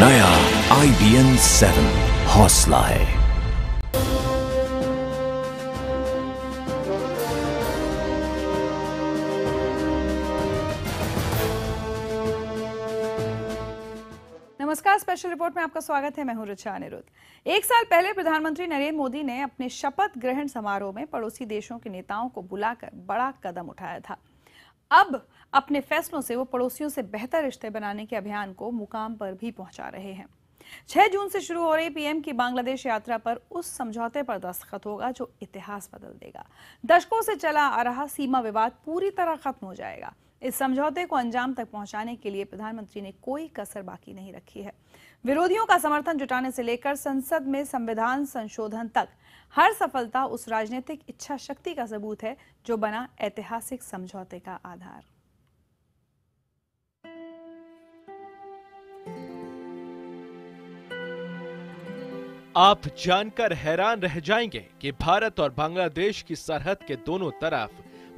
नया IBN 7 हौसला है। नमस्कार, स्पेशल रिपोर्ट में आपका स्वागत है। मैं हूं ऋचा अनिरुद्ध। एक साल पहले प्रधानमंत्री नरेंद्र मोदी ने अपने शपथ ग्रहण समारोह में पड़ोसी देशों के नेताओं को बुलाकर बड़ा कदम उठाया था। अब अपने फैसलों से वो पड़ोसियों से बेहतर रिश्ते बनाने के अभियान को मुकाम पर भी पहुंचा रहे हैं। 6 जून से शुरू हो रही पीएम की बांग्लादेश यात्रा पर उस समझौते पर दस्तखत होगा जो इतिहास बदल देगा। दशकों से चला आ रहा सीमा विवाद पूरी तरह खत्म हो जाएगा। इस समझौते को अंजाम तक पहुंचाने के लिए प्रधानमंत्री ने कोई कसर बाकी नहीं रखी है। विरोधियों का समर्थन जुटाने से लेकर संसद में संविधान संशोधन तक हर सफलता उस राजनीतिक इच्छा शक्ति का सबूत है जो बना ऐतिहासिक समझौते का आधार। आप जानकर हैरान रह जाएंगे कि भारत और बांग्लादेश की सरहद के दोनों तरफ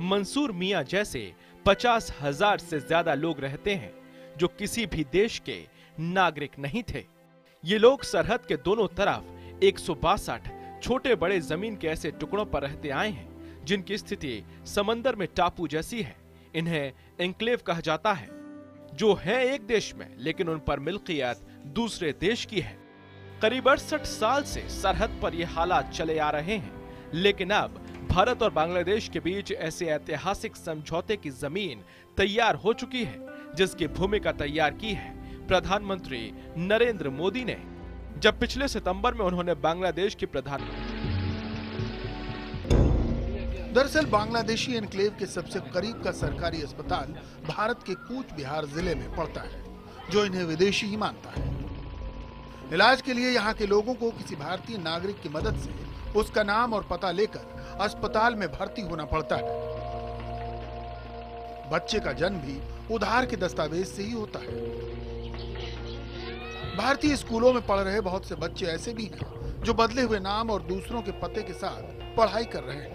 मंसूर मियां जैसे 50,000 से ज्यादा लोग रहते हैं जो किसी भी देश के नागरिक नहीं थे। ये लोग सरहद के दोनों तरफ 162 छोटे बड़े जमीन के ऐसे टुकड़ों पर रहते आए हैं जिनकी स्थिति समंदर में टापू जैसी है। इन्हें एन्क्लेव कहा जाता है, जो है एक देश में लेकिन उन पर मिल्कियत दूसरे देश की है। करीब 68 साल से सरहद पर ये हालात चले आ रहे हैं, लेकिन अब भारत और बांग्लादेश के बीच ऐसे ऐतिहासिक समझौते की जमीन तैयार हो चुकी है, जिसकी भूमिका तैयार की है प्रधानमंत्री नरेंद्र मोदी ने, जब पिछले सितंबर में उन्होंने बांग्लादेश की दरअसल बांग्लादेशी एन्क्लेव के सबसे करीब का सरकारी अस्पताल भारत के कूच बिहार जिले में पड़ता है, जो इन्हें विदेशी ही मानता है। इलाज के लिए यहाँ के लोगों को किसी भारतीय नागरिक की मदद से उसका नाम और पता लेकर अस्पताल में भर्ती होना पड़ता है। बच्चे का जन्म भी उधार के दस्तावेज से ही होता है। भारतीय स्कूलों में पढ़ रहे बहुत से बच्चे ऐसे भी हैं जो बदले हुए नाम और दूसरों के पते के साथ पढ़ाई कर रहे हैं।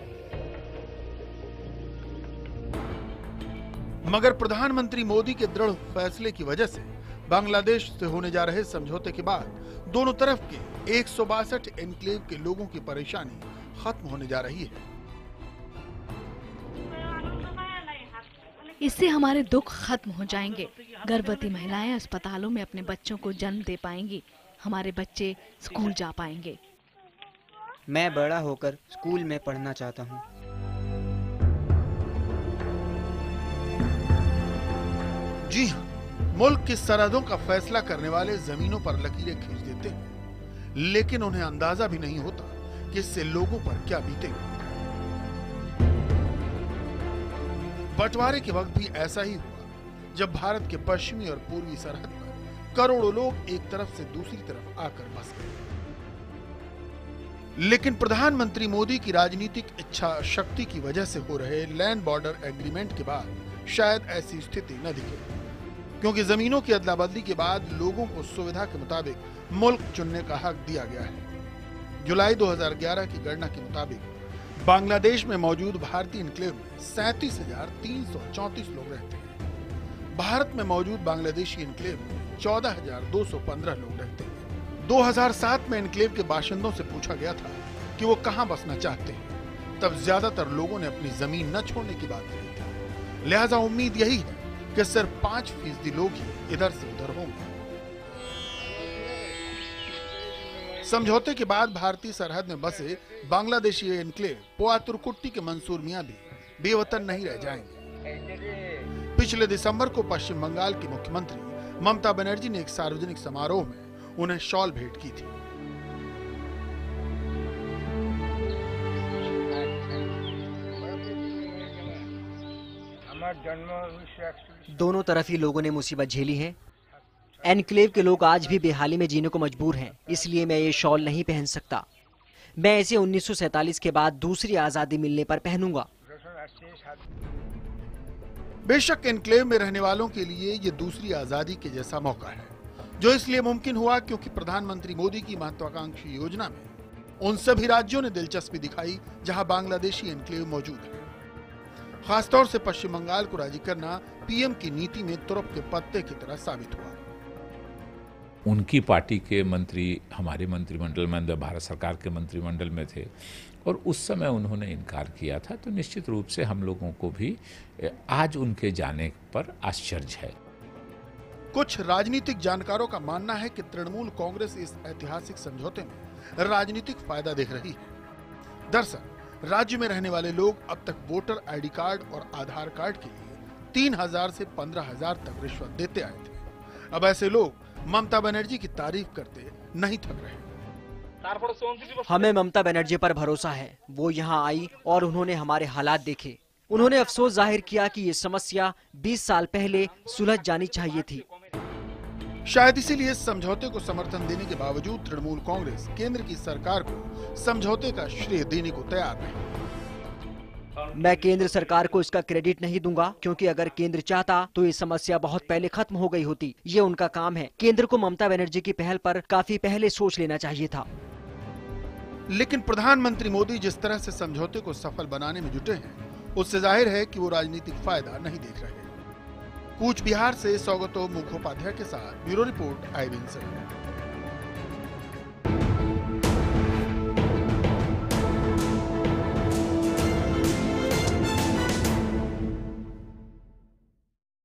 मगर प्रधानमंत्री मोदी के दृढ़ फैसले की वजह से बांग्लादेश से होने जा रहे समझौते के बाद दोनों तरफ के 162 एन्क्लेव के लोगों की परेशानी खत्म होने जा रही है। इससे हमारे दुख खत्म हो जाएंगे। गर्भवती महिलाएं अस्पतालों में अपने बच्चों को जन्म दे पाएंगी। हमारे बच्चे स्कूल जा पाएंगे। मैं बड़ा होकर स्कूल में पढ़ना चाहता हूँ। जी हाँ, मुल्क की सरहदों का फैसला करने वाले जमीनों पर लकीरें खींच देते हैं, लेकिन उन्हें अंदाजा भी नहीं होता कि इससे लोगों पर क्या बीतेगा। बंटवारे के वक्त भी ऐसा ही हुआ, जब भारत के पश्चिमी और पूर्वी सरहद पर करोड़ों लोग एक तरफ से दूसरी तरफ आकर बस गए। लेकिन प्रधानमंत्री मोदी की राजनीतिक इच्छा शक्ति की वजह से हो रहे लैंड बॉर्डर एग्रीमेंट के बाद शायद ऐसी स्थिति न दिखे, क्योंकि जमीनों की अदला बदली के बाद लोगों को सुविधा के मुताबिक मुल्क चुनने का हक दिया गया है। जुलाई 2011 की गणना के मुताबिक बांग्लादेश में मौजूद भारतीय एन्क्लेव में 37,334 लोग रहते हैं। भारत में मौजूद बांग्लादेशी एन्क्लेव में 14,215 लोग रहते हैं। 2007 में एन्क्लेव के बाशिंदों से पूछा गया था कि वो कहां बसना चाहते हैं, तब ज्यादातर लोगों ने अपनी जमीन न छोड़ने की बात कही थी। लिहाजा उम्मीद यही है कि सिर्फ 5% लोग ही इधर से उधर होंगे। समझौते के बाद भारतीय सरहद में बसे बांग्लादेशी एन्क्लेव पोआतुरकुट्टी के मंसूर मियां भी बेवतन नहीं रह जाएंगे। पिछले दिसंबर को पश्चिम बंगाल की मुख्यमंत्री ममता बनर्जी ने एक सार्वजनिक समारोह में उन्हें शॉल भेंट की थी। दोनों तरफ ही लोगों ने मुसीबत झेली है। एन्क्लेव के लोग आज भी बेहाली में जीने को मजबूर हैं, इसलिए मैं ये शॉल नहीं पहन सकता। मैं इसे 1947 के बाद दूसरी आजादी मिलने पर पहनूंगा। बेशक एन्क्लेव में रहने वालों के लिए ये दूसरी आजादी के जैसा मौका है, जो इसलिए मुमकिन हुआ क्योंकि प्रधानमंत्री मोदी की महत्वाकांक्षी योजना में उन सभी राज्यों ने दिलचस्पी दिखाई जहां बांग्लादेशी एन्क्लेव मौजूद है। खासतौर से पश्चिम बंगाल को राजी करना पीएम की नीति में तुरप के पत्ते की तरह साबित हुआ। उनकी पार्टी के मंत्री हमारे मंत्रिमंडल में, भारत सरकार के मंत्रिमंडल में थे और उस समय उन्होंने इनकार किया था, तो निश्चित रूप से हम लोगों को भी आज उनके जाने पर आश्चर्य है। कुछ राजनीतिक जानकारों का मानना है कि तृणमूल कांग्रेस इस ऐतिहासिक समझौते में राजनीतिक फायदा देख रही है। दरअसल राज्य में रहने वाले लोग अब तक वोटर आईडी कार्ड और आधार कार्ड के लिए 3,000 से 15,000 तक रिश्वत देते आए थे। अब ऐसे लोग ममता बनर्जी की तारीफ करते नहीं थक रहे। हमें ममता बनर्जी पर भरोसा है। वो यहाँ आई और उन्होंने हमारे हालात देखे। उन्होंने अफसोस जाहिर किया कि ये समस्या 20 साल पहले सुलझ जानी चाहिए थी। शायद इसीलिए इस समझौते को समर्थन देने के बावजूद तृणमूल कांग्रेस केंद्र की सरकार को समझौते का श्रेय देने को तैयार नहीं। मैं केंद्र सरकार को इसका क्रेडिट नहीं दूंगा, क्योंकि अगर केंद्र चाहता तो ये समस्या बहुत पहले खत्म हो गई होती। ये उनका काम है। केंद्र को ममता बनर्जी की पहल पर काफी पहले सोच लेना चाहिए था। लेकिन प्रधानमंत्री मोदी जिस तरह से समझौते को सफल बनाने में जुटे हैं, उससे जाहिर है कि वो राजनीतिक फायदा नहीं देख रहे। कूच बिहार से सौगतो मुखोपाध्याय के साथ ब्यूरो रिपोर्ट आई-विन से।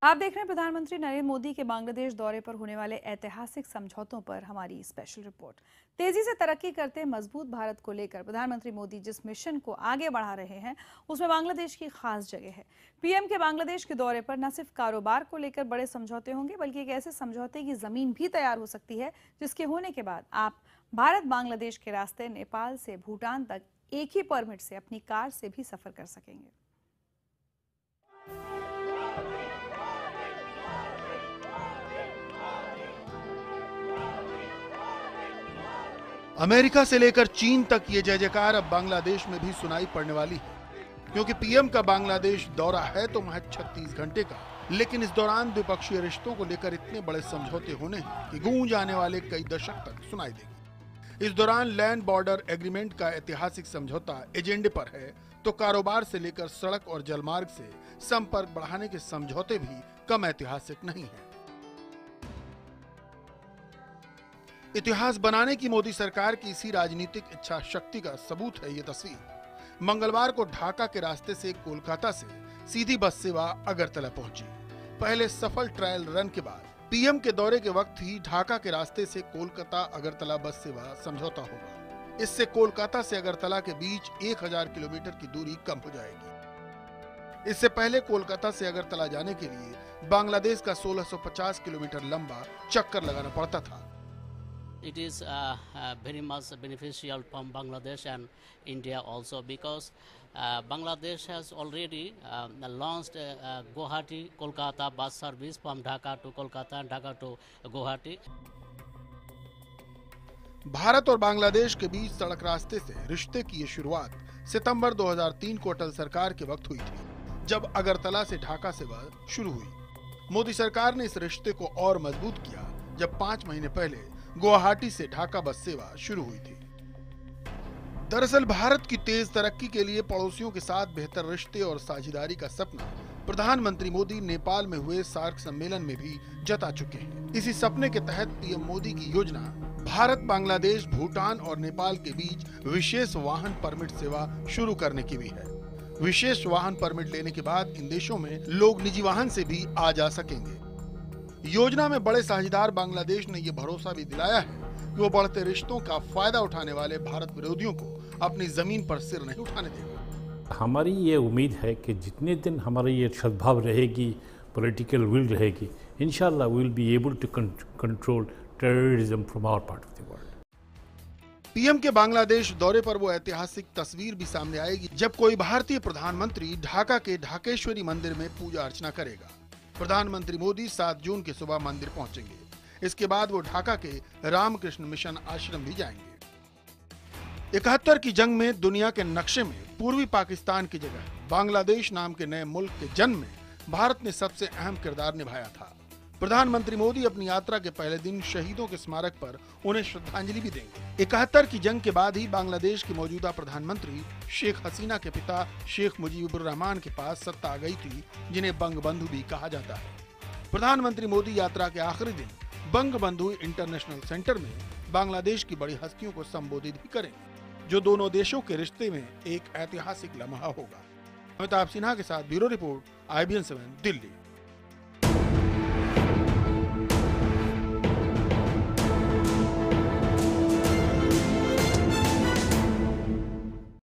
आप देख रहे हैं प्रधानमंत्री नरेंद्र मोदी के बांग्लादेश दौरे पर होने वाले ऐतिहासिक समझौतों पर हमारी स्पेशल रिपोर्ट। तेजी से तरक्की करते मजबूत भारत को लेकर प्रधानमंत्री मोदी जिस मिशन को आगे बढ़ा रहे हैं, उसमें बांग्लादेश की खास जगह है। पीएम के बांग्लादेश के दौरे पर न सिर्फ कारोबार को लेकर बड़े समझौते होंगे, बल्कि एक ऐसे समझौते की जमीन भी तैयार हो सकती है जिसके होने के बाद आप भारत बांग्लादेश के रास्ते नेपाल से भूटान तक एक ही परमिट से अपनी कार से भी सफर कर सकेंगे। अमेरिका से लेकर चीन तक ये जय जयकार अब बांग्लादेश में भी सुनाई पड़ने वाली है, क्योंकि पीएम का बांग्लादेश दौरा है तो महज 36 घंटे का, लेकिन इस दौरान द्विपक्षीय रिश्तों को लेकर इतने बड़े समझौते होने हैं कि गूंज आने वाले कई दशक तक सुनाई देगी। इस दौरान लैंड बॉर्डर एग्रीमेंट का ऐतिहासिक समझौता एजेंडे पर है, तो कारोबार से लेकर सड़क और जलमार्ग से संपर्क बढ़ाने के समझौते भी कम ऐतिहासिक नहीं है। इतिहास बनाने की मोदी सरकार की इसी राजनीतिक इच्छा शक्ति का सबूत है ये तस्वीर। मंगलवार को ढाका के रास्ते से कोलकाता से सीधी बस सेवा अगरतला पहुंची। पहले सफल ट्रायल रन के बाद पीएम के दौरे के वक्त ही ढाका के रास्ते से कोलकाता अगरतला बस सेवा समझौता होगा। इससे कोलकाता से अगरतला के बीच 1000 किलोमीटर की दूरी कम हो जाएगी। इससे पहले कोलकाता से अगरतला जाने के लिए बांग्लादेश का 1650 किलोमीटर लंबा चक्कर लगाना पड़ता था। It is very much beneficial from Bangladesh and India also, because Bangladesh has already launched Guwahati Kolkata bus service from Dhaka to Kolkata and Dhaka to Guwahati. Bharat और बांग्लादेश के बीच सड़क रास्ते से रिश्ते की ये शुरुआत सितंबर 2003 को अटल सरकार के वक्त हुई थी, जब अगरतला से ढाका सेवा शुरू हुई। मोदी सरकार ने इस रिश्ते को और मजबूत किया जब 5 महीने पहले गुवाहाटी से ढाका बस सेवा शुरू हुई थी। दरअसल भारत की तेज तरक्की के लिए पड़ोसियों के साथ बेहतर रिश्ते और साझेदारी का सपना प्रधानमंत्री मोदी नेपाल में हुए सार्क सम्मेलन में भी जता चुके हैं। इसी सपने के तहत पीएम मोदी की योजना भारत, बांग्लादेश, भूटान और नेपाल के बीच विशेष वाहन परमिट सेवा शुरू करने की भी है। विशेष वाहन परमिट लेने के बाद इन देशों में लोग निजी वाहन से भी आ जा सकेंगे। योजना में बड़े साझेदार बांग्लादेश ने यह भरोसा भी दिलाया है कि वो बढ़ते रिश्तों का फायदा उठाने वाले भारत विरोधियों को अपनी जमीन पर सिर नहीं उठाने देगा। हमारी ये उम्मीद है कि जितने दिन हमारी ये सद्भाव रहेगी, पॉलिटिकल विल रहेगी, इंशाल्लाह we will be able to control terrorism from our part of the world. PM के बांग्लादेश दौरे पर वो ऐतिहासिक तस्वीर भी सामने आएगी जब कोई भारतीय प्रधानमंत्री ढाका के ढाकेश्वरी मंदिर में पूजा अर्चना करेगा। प्रधानमंत्री मोदी 7 जून की सुबह मंदिर पहुंचेंगे। इसके बाद वो ढाका के रामकृष्ण मिशन आश्रम भी जाएंगे। 71 की जंग में दुनिया के नक्शे में पूर्वी पाकिस्तान की जगह बांग्लादेश नाम के नए मुल्क के जन्म में भारत ने सबसे अहम किरदार निभाया था। प्रधानमंत्री मोदी अपनी यात्रा के पहले दिन शहीदों के स्मारक पर उन्हें श्रद्धांजलि भी देंगे। 71 की जंग के बाद ही बांग्लादेश की मौजूदा प्रधानमंत्री शेख हसीना के पिता शेख मुजीबुर रहमान के पास सत्ता आ गई थी, जिन्हें बंगबंधु भी कहा जाता है। प्रधानमंत्री मोदी यात्रा के आखिरी दिन बंगबंधु इंटरनेशनल सेंटर में बांग्लादेश की बड़ी हस्तियों को संबोधित भी करेंगे, जो दोनों देशों के रिश्ते में एक ऐतिहासिक लम्हा होगा। अमिताभ सिन्हा के साथ ब्यूरो रिपोर्ट, IBN 7 दिल्ली।